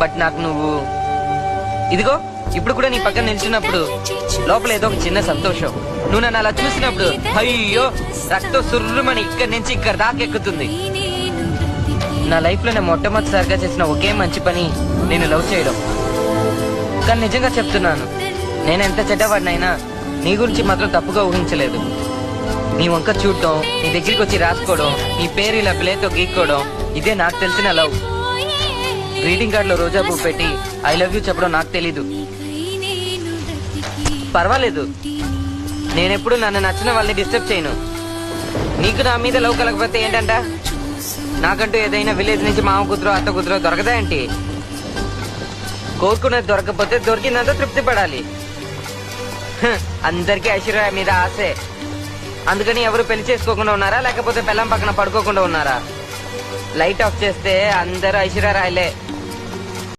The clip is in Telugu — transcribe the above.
బట్ నాకు నువ్వు ఇదిగో ఇప్పుడు కూడా నీ పక్కన నిల్చున్నప్పుడు లోపల ఏదో ఒక చిన్న సంతోషం. నువ్వు నన్ను అలా చూసినప్పుడు అయ్యో రక్తం సుర్రుమని ఇక్కడి నుంచి ఇక్కడ దాకా ఎక్కుతుంది. నా లైఫ్ లో నేను మొట్టమొదటిసారిగా చేసిన ఒకే మంచి పని నేను లవ్ చేయడం. కానీ నిజంగా చెప్తున్నాను, నేను ఎంత చెడ్డవాడినైనా నీ గురించి మాత్రం తప్పుగా ఊహించలేదు. నీ వంక చూడటం, నీ దగ్గరికి వచ్చి రాసుకోవడం, నీ పేరు ఇలా ప్లేతో గీక్కోవడం, ఇదే నాకు తెలిసిన లవ్. గ్రీటింగ్ కార్డ్ లో రోజా పువ్వు పెట్టి ఐ లవ్ యూ చెప్పడం నాకు తెలీదు. పర్వాలేదు, నేనెప్పుడు నన్ను నచ్చిన వాళ్ళని డిస్టర్బ్ చేయను. నీకు నా మీద లవ్ కలగకపోతే ఏంటంట? నాకంటూ ఏదైనా విలేజ్ నుంచి మామ కూతురో అత్త కూతురో దొరకదా ఏంటి? కోరుకునేది దొరకకపోతే దొరికినంత తృప్తి పడాలి. అందరికీ ఐశ్వర్య మీద ఆశే. అందుకని ఎవరు పెళ్లి చేసుకోకుండా ఉన్నారా, లేకపోతే పెళ్ళం పక్కన పడుకోకుండా ఉన్నారా? లైట్ ఆఫ్ చేస్తే అందరూ ఐశ్వర్య రాయలే.